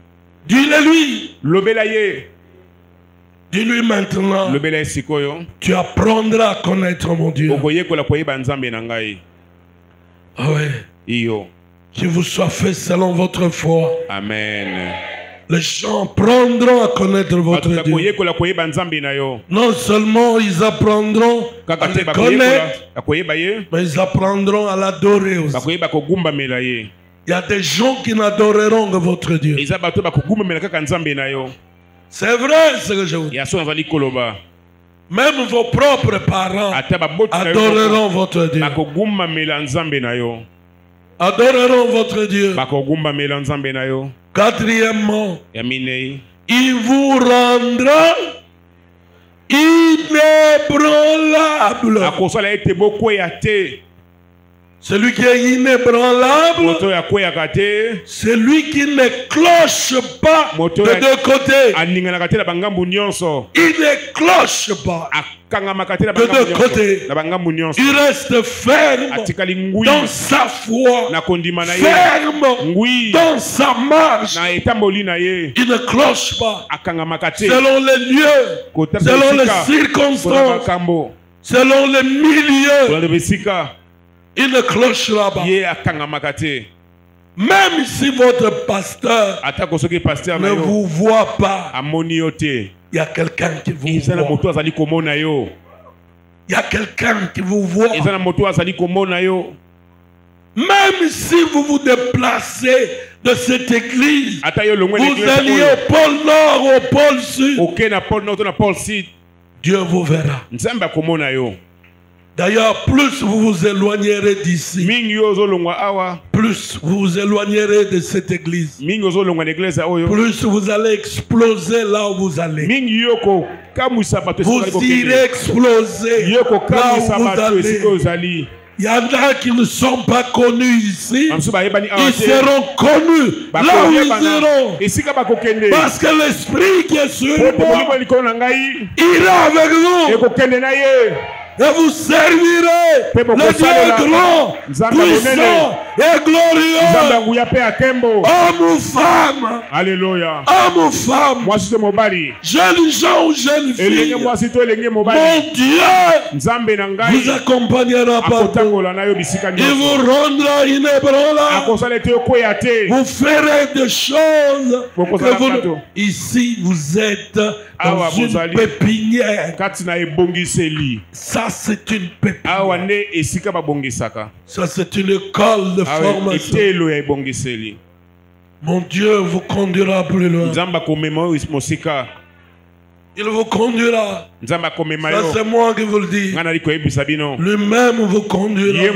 Dis-le lui. Lobela ye. Dis-lui maintenant. Lobela ye sikoyo. Tu apprendras à connaître mon Dieu. Okoyekola koyeba nzambe na ngai. Ah ouais. Iyo. Qu'il vous soit fait selon votre foi. Amen. Les gens apprendront à connaître votre Bato Dieu. koyekola koyeba nzambe na yo. Non seulement ils apprendront à Kaka te le connaître, bakoyekola koyeba ye. mais ils apprendront à l'adorer aussi. Bakoyeba kogumbamela ye. Il y a des gens qui n'adoreront que votre Dieu. Eza bato bakogumbamela kaka nzambe na yo. C'est vrai ce que je vous dis. Ya so nazali koloba. Même vos propres parents Ata baboto na yo adoreront votre Dieu. bakogumbamela nzambe na yo. Adoreront votre Dieu. Bakogumbamela nzambe na yo. Quatrièmement, Ya minei il vous rendra inébranlable. akosala ete bokweya te. Celui qui est inébranlable, moto ya kweyaka te. celui qui ne cloche pas de deux côtés. aninganaka te na bangambu nyonso. Il ne cloche pas akangamaka te na de deux côtés. bangambu nyonso. Il reste ferme atikali ngwi dans sa foi, na kondima na ye. ferme ngwi dans sa marche. na etamboli na ye. Il ne cloche pas akangamaka te. selon les lieux, selon les circonstances, selon les milieux. Il ne clochera pas. Même si votre pasteur ne vous voit pas, il y a quelqu'un qui vous voit. Il y a quelqu'un qui vous voit. Même si vous vous déplacez de cette église, vous alliez au pôle nord, au pôle sud, Dieu vous verra. D'ailleurs, plus vous vous éloignerez d'ici, plus vous vous éloignerez de cette église, plus vous allez exploser là où vous allez. Vous irez exploser là où vous allez. Il y en a qui ne sont pas connus ici. Ils seront connus là où ils iront. Parce que l'esprit qui est sur moi ira avec nous. Et vous servirez le Dieu grand, puissant et glorieux. Homme ou femme. Alléluia. Homme ou femme. Jeunes gens ou jeunes filles. Mon Dieu vous accompagnera partout. Il vous rendra inébranlable. Vous ferez des choses que vous... Ici, vous êtes dans une pépinière. Ça, c'est une pépinière. Ça, c'est une école de formation. Mon Dieu vous conduira plus loin. Il vous conduira. Ça, c'est moi qui vous le dis. Lui-même vous conduira. Il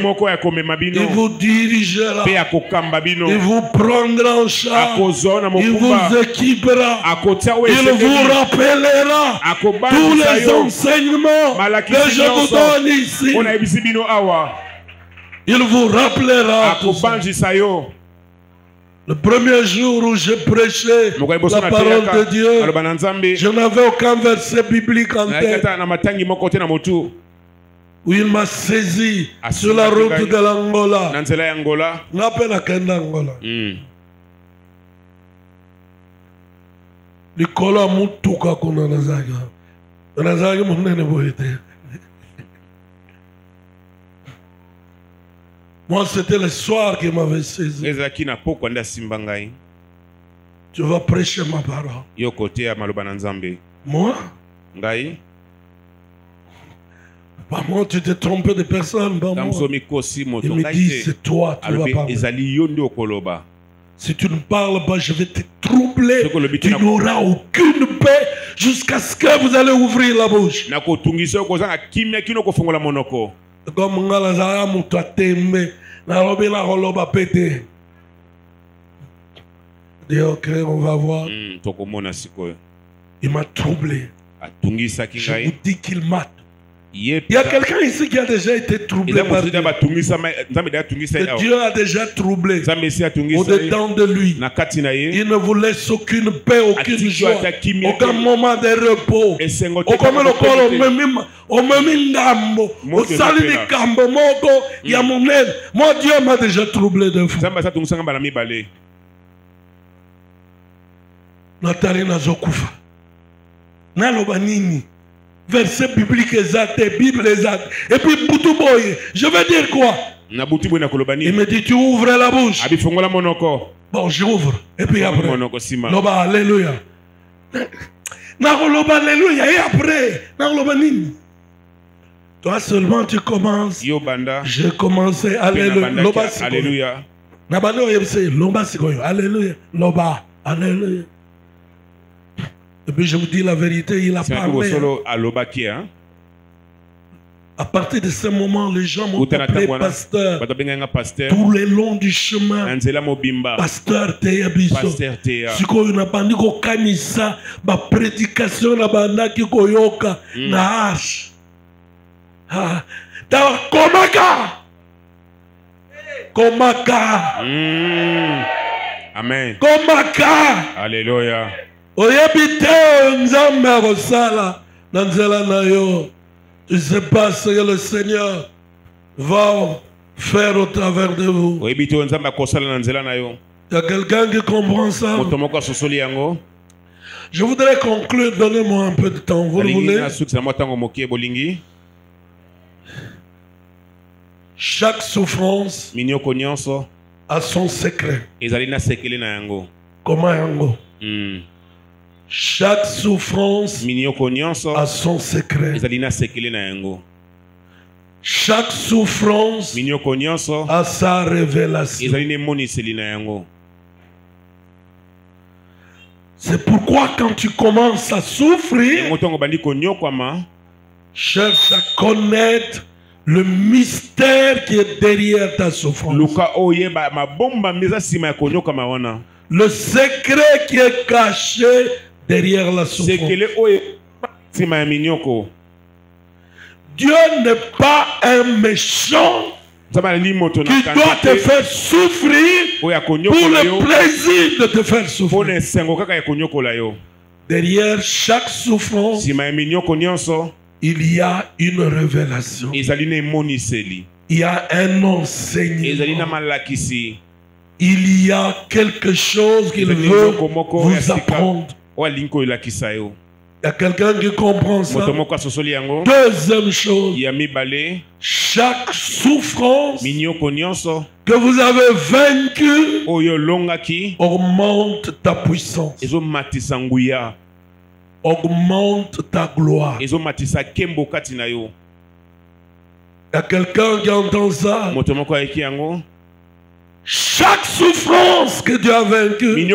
vous dirigera. Il vous prendra en charge. Il vous équipera. Il vous rappellera tous les enseignements que je vous donne ici. Il vous rappellera tout ça. Le premier jour où j'ai prêché la parole de Dieu, je n'avais aucun verset biblique en tête. Où il m'a saisi sur la route de l'Angola. N'appelle à Kenda Angola. Nicolas Moutuka kuna nazaga. Nazaga munene boyete. Moi, c'était le soir qui m'avait saisi. Tu vas prêcher ma parole. Moi? Pas moi, tu t'es trompé de personne. Pas moi. Il me dit, c'est toi, tu vas parler. Si tu ne parles pas, je vais te troubler. Tu n'auras aucune paix jusqu'à ce que vous allez ouvrir la bouche. Comme Ngalaza Mouta Tembe, Narobi la Roloba pété. Dis ok, on va voir. Il m'a troublé. Je vous dis qu'il m'a. Il y a quelqu'un ici qui a déjà été troublé par Dieu. Dieu a déjà troublé au-dedans de lui. Il ne vous laisse aucune paix, aucune joie, aucun moment de repos. Moi, Dieu m'a déjà troublé de fou. Nathalie Nazokufa. Nalobanini. Verset biblique exact, Bible exact. Et puis Boutouboye, je veux dire quoi? Il me dit, tu ouvres la bouche. Bon, j'ouvre. Et puis après, Loba, alléluia. Loba, alléluia. Et après, Loba Nini. Toi seulement tu commences. J'ai commencé, alléluia. Loba, alléluia. Loba, alléluia. Loba, alléluia. Et puis je vous dis la vérité, il a parlé. À partir de ce moment, les gens m'ont appelé pasteur. pasteur. Tout le long du chemin. Nzela mobimba. Pasteur Teya Biso. Pasteur Teya. Sikoyo na bandi ko kanisa ba prédication na bandaki koyoka na hash. Ah, ta komaka. Komaka. Amen. Komaka. Alléluia. Oyebite nzambe akosala na nzela na yo. Je ne sais pas ce que le Seigneur va faire au travers de vous. Il y a quelqu'un qui comprend ça. Je voudrais conclure. Donnez-moi un peu de temps. Vous le voulez? Chaque souffrance a son secret. Comment yango? Chaque souffrance a son secret. Chaque souffrance a sa révélation. C'est pourquoi quand tu commences à souffrir, cherche à connaître le mystère qui est derrière ta souffrance. Le secret qui est caché derrière la souffrance. Dieu n'est pas un méchant qui doit te faire souffrir pour le plaisir de te faire souffrir. Derrière chaque souffrance, il y a une révélation. Il y a un enseignement. Il y a quelque chose qu'il veut vous apprendre. Il y a quelqu'un qui comprend ça. Deuxième chose, chaque souffrance que vous avez vaincue augmente ta puissance, augmente ta gloire. Il y a quelqu'un qui entend ça. Chaque souffrance que Dieu a vaincue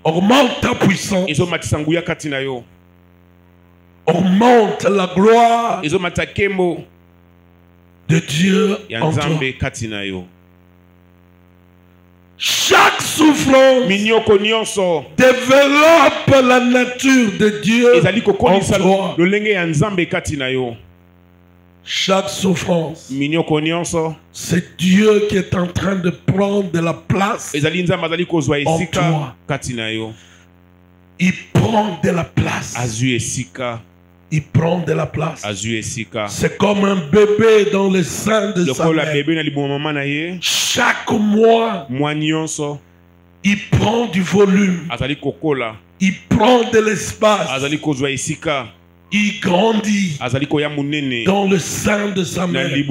augmente ta puissance, augmente la gloire de Dieu en toi. Chaque souffrance développe la nature de Dieu en toi. Chaque souffrance, c'est Dieu qui est en train de prendre de la place en toi. Il prend de la place. Il prend de la place. C'est comme un bébé dans le sein de sa mère. Chaque mois, il prend du volume. Il prend de l'espace. Il grandit dans le sein de sa mère. Et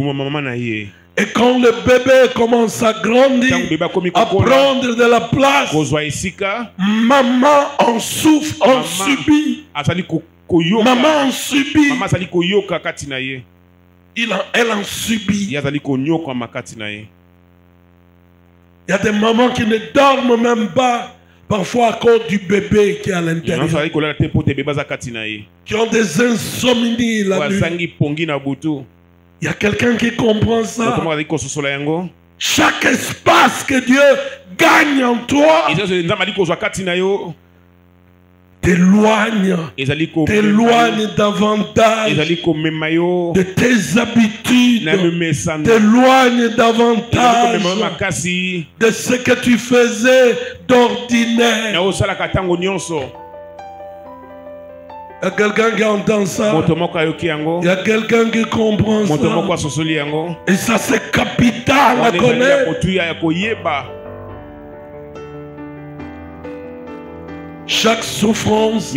quand le bébé commence à grandir, à prendre de la place, maman en souffre, en subit. Maman en subit. Elle en subit. Il y a des mamans qui ne dorment même pas. Parfois à cause du bébé qui est à l'intérieur. Qui ont des insomnies la nuit. Il y a quelqu'un qui comprend ça. Chaque espace que Dieu gagne en toi t'éloigne davantage de tes habitudes, t'éloigne davantage de ce que tu faisais d'ordinaire. Il y a quelqu'un qui entend ça. Il y a quelqu'un qui comprend ça. Et ça c'est capital à connaître. Chaque souffrance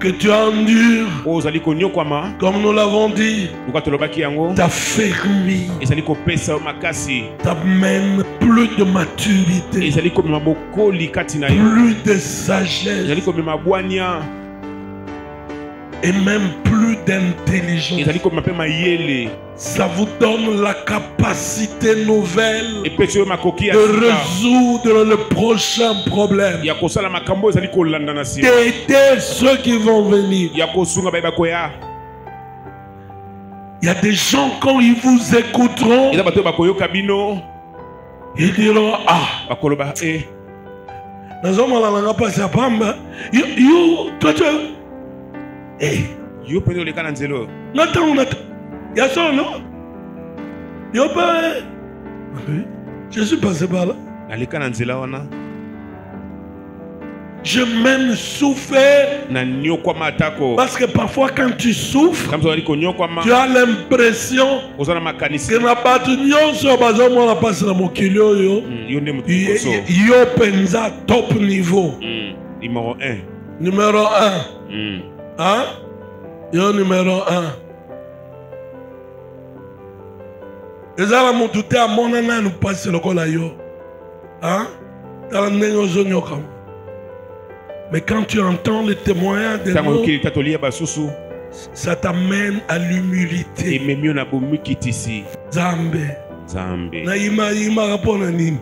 que tu endures, comme nous l'avons dit, t'affermit, t'amène plus de maturité, plus de sagesse, et même plus d'intelligence. Ça vous donne la capacité nouvelle de résoudre le prochain problème, d'aider ceux qui vont venir. Il y a des gens, quand ils vous écouteront, eza bato bakoyoka bino ils diront, ah, bakoloba nazomala nanga pasi ya pamba. Toi, tu yo pene oleka na nzela oyo n'attends, il y a ça, non? Yo pas. Je suis passé par là. naleka na nzela wana Je même souffert. na nyokwama atako Parce que parfois, quand tu souffres, kamso ali konyokwama tu as l'impression oza na makanisi que na bato nyonso bazomona pasi na mokili oyo yo nde moto liboso yo penza top niveau. numéro 1 Numéro 1. Hein? Yo numéro 1. ezala motu te amona nanu pasi lokola yo. Hein? Tala ndenge ozonyokama. Mais quand tu entends les témoignages de ntango nous, okili tatolia basusu ça t'amène à l'humilité. ememi yo na bomikitisi Nzambe. nzambe Na yima pona nini?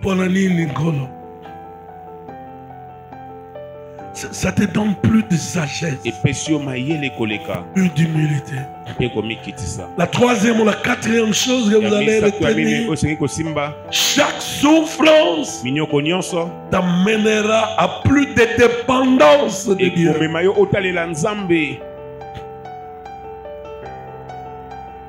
Pona nini ngolo? Ça te donne plus de sagesse, epesi yo mayele koleka plus d'humilité. mpe komikitisa La troisième ou la quatrième chose que vous allez misato ya mimi retenir, osengi kosimba chaque souffrance minyoko nyonso t'amènera à plus de dépendance de Dieu. ekomema yo otalela nzambe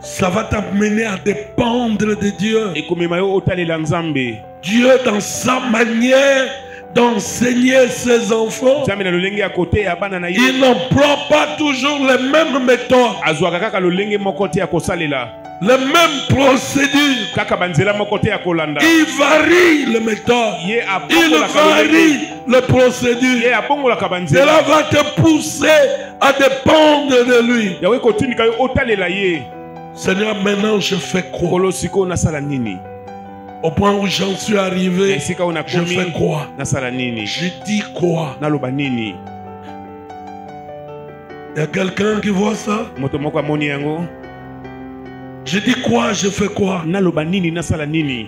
Ça va t'amener à dépendre de Dieu. ekomema yo otalela nzambe Dieu, dans sa manière d'enseigner ses enfants, nzambe na lolenge ya kote ya bana na ye il n'emploie pas toujours les mêmes méthodes, azwaka kaka lolenge moko te ya kosalela les mêmes procédures. kaka banzela moko te ya kolanda Il varie les méthodes, ye il abongolaka varie les ye procédures. abongolaka Cela banzela va te pousser à dépendre de lui. yawe ekotindika yo otalela ye Seigneur, maintenant je fais quoi? kolo sikoyo nasala nini Au point où j'en suis arrivé, esika oyo je fais nakomi quoi? nasala nini Je dis quoi? naloba nini Il y a quelqu'un qui voit ça? moto moko amoni yango Je dis quoi? Je fais quoi? naloba nini nasala nini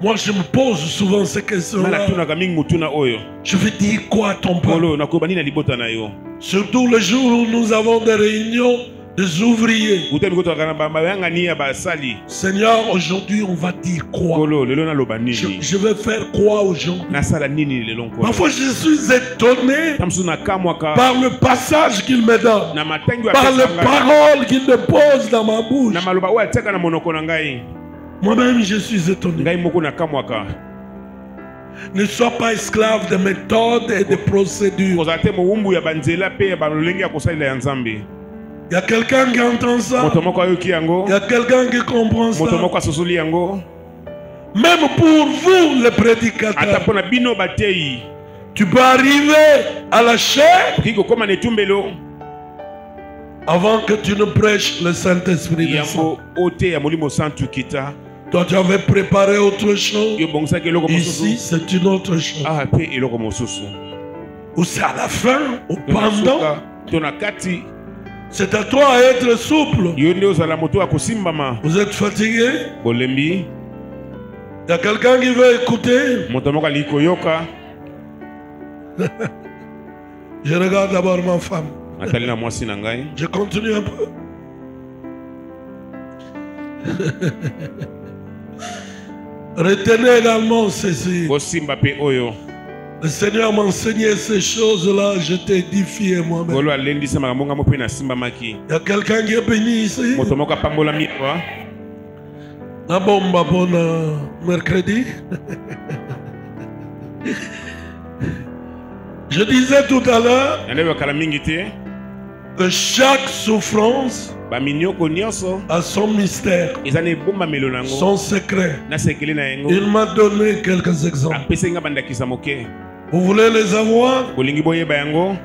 Moi, je me pose souvent ces nga questions-là. natunaka mingi motuna oyo Je vais dire quoi à ton peuple? kolo nakoyeba nini na libota na yo Surtout le jour où nous avons des réunions des ouvriers. uta mikotolaka na bayangani ya basali Seigneur, aujourd'hui, on va dire quoi? kolo lelo naloba nini Je vais faire quoi aujourd'hui? nasala nini lelo nkolo Parfois, je suis étonné ta mosusu nakamwaka par le passage qu'il me donne, na matangi oyo par les apesa ngai paroles qu'il dépose dans ma bouche. na maloba oyo atiaka na monoko na ngai Moi-même, je suis étonné. ngai moko nakamwaka Ne sois pas esclave des méthodes et des procédures. kozala te mowumbu ya banzela mpe ya balolenge ya kosalela ya nzambe Il y a quelqu'un qui entend ça. moto moko ayoki yango Il y a quelqu'un qui comprend ça. moto moko asosoli yango Même pour vous, les ata prédicateurs, mpo na bino bateyi tu peux arriver à la chair okoki kokóma na etumbelo avant que tu ne prêches le Saint-Esprit. de Saint. yango oteya molimo santu kita Toi, tu avais préparé autre chose. yo bongisaki eloko Ici, mosusu c'est une autre chose. awa mpe eloko mosusu Ou c'est à la fin, ou To na pendant. suka, to na kati C'est à toi à être souple. yo nde ozala moto ya kosimbama Vous êtes fatigué? bolembi Il y a quelqu'un qui veut écouter. moto moko alingi koyoka Je regarde d'abord ma femme. natali na mwasi na ngai Je continue un peu. Retenez également ceci. kosimba mpe oyo Le Seigneur m'a enseigné ces choses-là, je t'ai édifié moi-même. kolo alendisa makambo ngambo mpe nasimbamaki Il y a quelqu'un qui est béni ici. moto moko apambolami awa La bombe pour mercredi. Je disais tout à l'heure yande bakala mingi te que chaque souffrance baminyoko nyonso a son mystère, eza na ebombamelo na yango son secret. na sekele na yango Il m'a donné quelques exemples. apesaki nga bandakisa moke Vous voulez les avoir? bolingi boyeba yango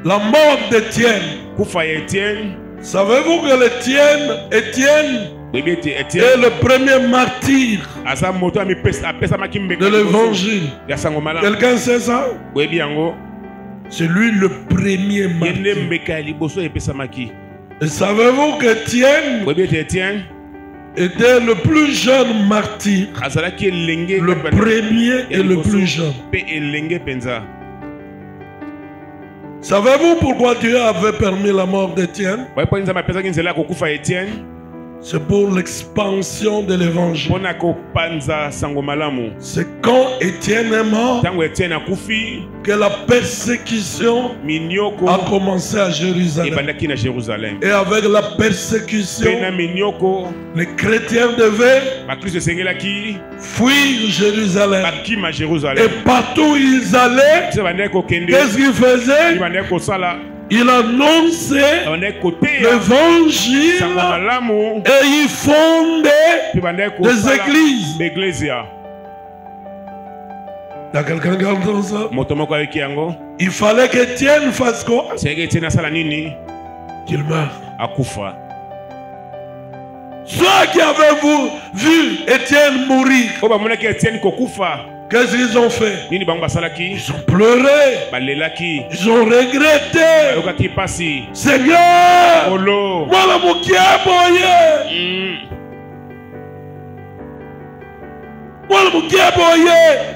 La mort d'Étienne. kufa ya etienne Savez-vous que Étienne boyebi ete est etienne le premier martyr aza moto apesamaki de mbeka l'évangile? ya sango malamu Quelqu'un sait ça? boyebi yango C'est lui le premier ye nde martyr. mbeka ya liboso epesamaki Et savez-vous qu'Étienne boyebi ete etienne était le plus jeune martyr, azalaki elenge le premier et le plus jeune. mpe elenge mpenza Savez-vous pourquoi Dieu avait permis la mort d'Étienne? Oyebi mpo nzambe apesaki nzela ya kokufa Etienne C'est pour l'expansion de l'évangile. mpona kopanza sango malamu. C'est quand Étienne est mort Ntango Etienne akufi que la persécution minioko a commencé à Jérusalem. ebandaki na Jérusalem. Et avec la Mpe persécution, na minioko les chrétiens devaient bakristo esengelaki fuir Jérusalem. bakima Et Jérusalem. partout où ils allaient, biso bandaki kokende qu'est-ce qu'ils faisaient? bandaki kosala Ils annonçaient bandaki koteya l'évangile sango malamu et ils fondaient mpe bandaki des kosala églises. baeglezia. Il y a quelqu'un qui entend ça? Moto moko ayoki yango Il fallait qu'Étienne fasse quoi? sengeki Etienne asala nini? Qu'il meure. Akufa. Ceux qui avaient vu Étienne mourir, oyo bamonaki Etienne kokufa qu'est-ce qu'ils ont fait? nini bango basalaki? Ils ont pleuré, balelaki ils ont regretté. bayokaki pasi. Seigneur, olo moi le moukié boye, moi le moukié boye,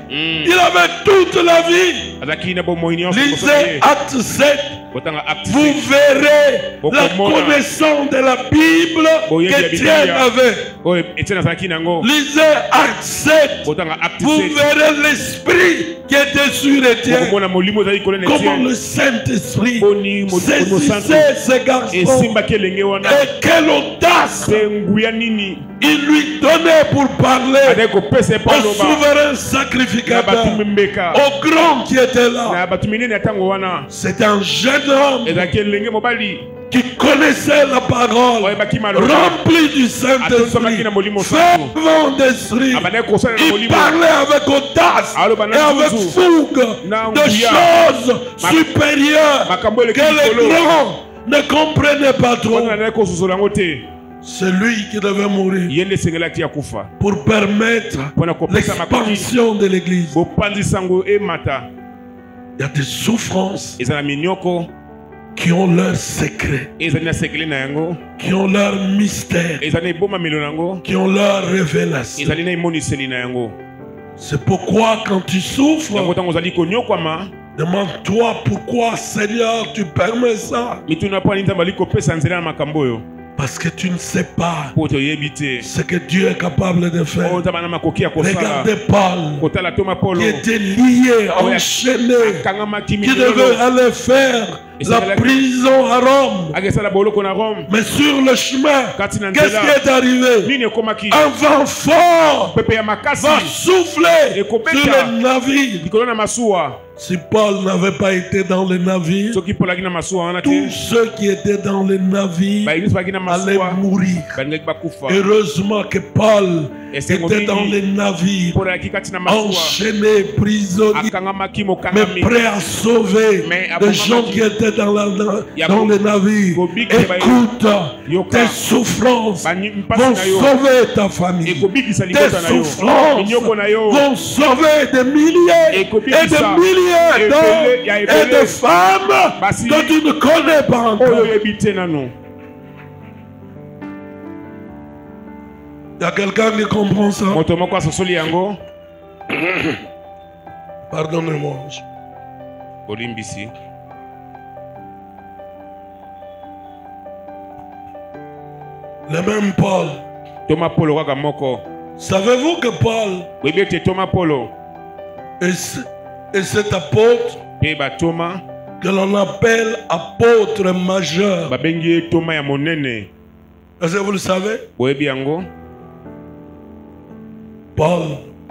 il avait toute la vie. azalaki na bomoi nyonso Lisez liboso ye. Acte 7. Kotanga acte Vous 7. verrez la Bokomona. connaissance de la Bible Boyebi ya qu'Étienne Biblia. avait. oyo Etienne azalaki nango. Lisez Acte 7. Kotanga acte Vous 7. verrez l'esprit qui était sur Étienne. bokomona molimo ezali kolona Comment Etienne le Saint-Esprit boni molimo santo saisissait ces garçons. esimbaki elenge wana Et quelle audace mpe nguya nini il lui donnait pour parler azali kopesa epa au loba souverain na sacrificateur, bato mbeka au grand qui était là. na bato minene ya ntango wana. C'est un jeune homme ezalaki elenge mobali qui connaissait la parole, oyebaki maloba rempli du Saint-Esprit, fervent d'esprit. abandaki kosala na Il molimo parlait avec audace aloba na et avec nzuzu fougue na de nguya. choses supérieures makambo eleki que les likolo grands ne comprenaient pas trop. wana nazali kososola yango te. C'est lui qui devait mourir ye nde esengelaki ya kufa pour permettre mpona kopesa makoki l'expansion de l'Église. bopanzi sango emata. Il y a des souffrances eza na minioko qui ont leur secret, ezali na sekele na yango, qui ont leur mystère, ezali na ebomamelo na yango, qui ont leur révélation. ezali na emoniseli na yango. C'est pourquoi quand tu souffres, yango ntango ozali konyokwama demande-toi pourquoi, Seigneur, tu permets ça. mituna mpo ani nzambe ali kopesa nzela na makambo oyo Parce que tu ne sais pas mpo toyebi te ce que Dieu est capable de faire. oyo nzambe na makoki ya kosala. Regardez Paul, kotala toma polo qui était lié, enchaîné, akangamaki qui devait milolo aller faire la prison à Rome. akesala boloko na Rome. Mais sur le chemin, kati na qu'est-ce qui nzela est arrivé? nini ekomaki? Un vent fort pepe ya makasi va souffler Et sur Kobeta. le navire. likolo na masuwa. Si Paul n'avait pas été dans le navire, soki polo alaki na masuwa wana te tous ceux qui étaient dans le navire bayeglise balaki na allaient masuwa mourir. balingaki bakufa. Heureusement que Paul Esengo était dans mingi. le navire, polo alaki kati na masuwa enchaîné, prisonnier, akangamaki mais mokangami prêt à sauver Mais les abongamaki. gens qui étaient dans Yako- le navire. Kobiki Écoute, Yoka. tes souffrances mpasi vont na yo sauver ta famille. ekobikisa Tes libota na yo souffrances minyoko na yo vont sauver des milliers et Ekobikisa. des milliers d'hommes Ebele- ya et ebele. de femmes Basi. que tu ne connais pas oyo encore. oyebi te nano. Il y a quelqu'un qui comprend ça. moto moko asosoli yango Pardonnez-moi. olimbisi. Le même Paul. toma polo kaka moko. Savez-vous que Paul oyebi ete toma polo est cet apôtre mpe batoma que l'on appelle apôtre majeur? babengi ye toma ya monene. Est-ce que vous le savez? oyebi yango Paul,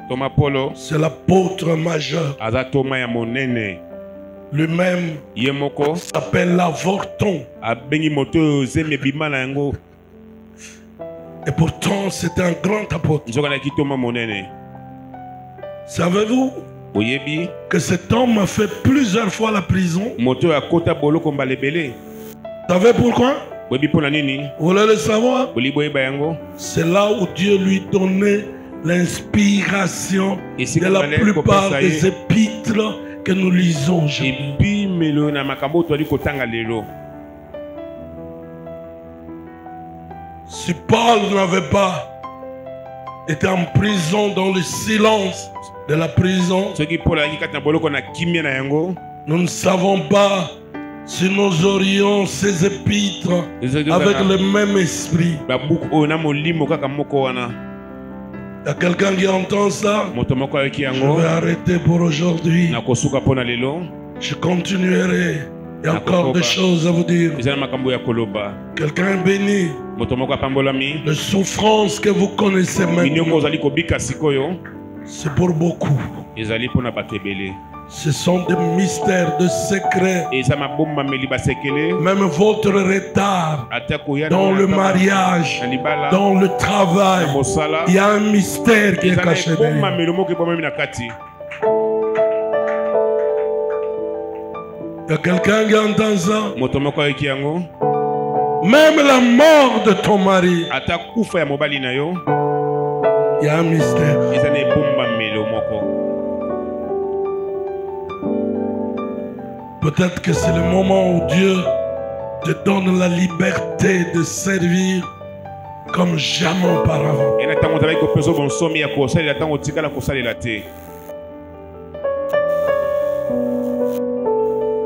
toma polo c'est l'apôtre majeur. aza toma ya monene. Lui-même ye moko s'appelle l'avorton. abengi moto oyo zemi ebima na yango. Et pourtant, c'est un grand apôtre. nzokanaki toma monene. Savez-vous oyebi que cet homme a fait plusieurs fois la prison? moto oyo akota boloko mbala ebele. Savez pourquoi? oyebi mpo na nini? Vous voulez le savoir? boli boyeba yango. C'est là où Dieu lui donnait l'inspiration Ici, de la comme plupart on des épîtres que nous lisons aujourd'hui. ebimelo na makambo oyo toali kotanga lelo. Si Paul n'avait pas été en prison dans le silence de la prison, soki polo alaki kati na boloko na kimia na yango nous ne savons pas Si nous aurions ces épîtres avec le même esprit. Il y a quelqu'un qui entend ça. Je vais arrêter pour aujourd'hui. Je continuerai. Il y a encore des choses à vous dire. Quelqu'un est béni. Les souffrances que vous connaissez maintenant, c'est pour beaucoup. Ce sont des mystères, des secrets. Même votre retard dans le mariage, dans le travail, il y a un mystère qui est caché derrière. Il y a quelqu'un qui entend ça. Même la mort de ton mari, il y a un mystère. Peut-être que c'est le moment où Dieu te donne la liberté de servir comme jamais auparavant.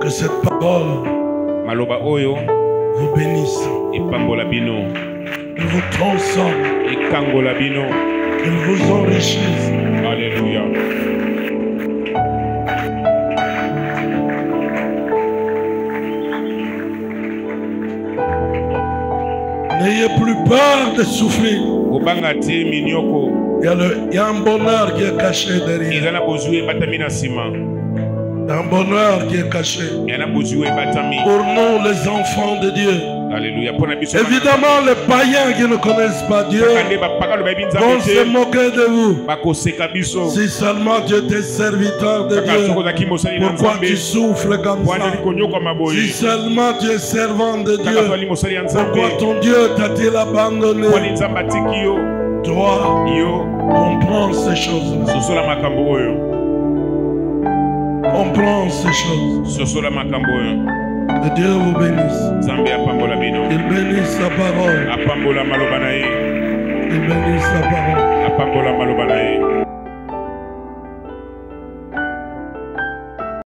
Que cette parole vous bénisse, elle vous transforme, elle vous enrichisse. Alléluia. N'ayez plus peur de souffrir. Il y a un bonheur qui est caché derrière. Il y a un bonheur qui est caché. Pour nous, les enfants de Dieu. Alléluia. Évidemment, les païens qui ne connaissent pas Dieu vont se moquer de vous. Si seulement tu étais serviteur de Dieu, pourquoi tu souffres comme ça? Si seulement tu es servant de Dieu, pourquoi ton Dieu t'a-t-il abandonné? Toi, comprends ces choses-là. Comprends ces choses. Que Dieu vous bénisse. Il bénisse sa parole. Il bénisse sa parole.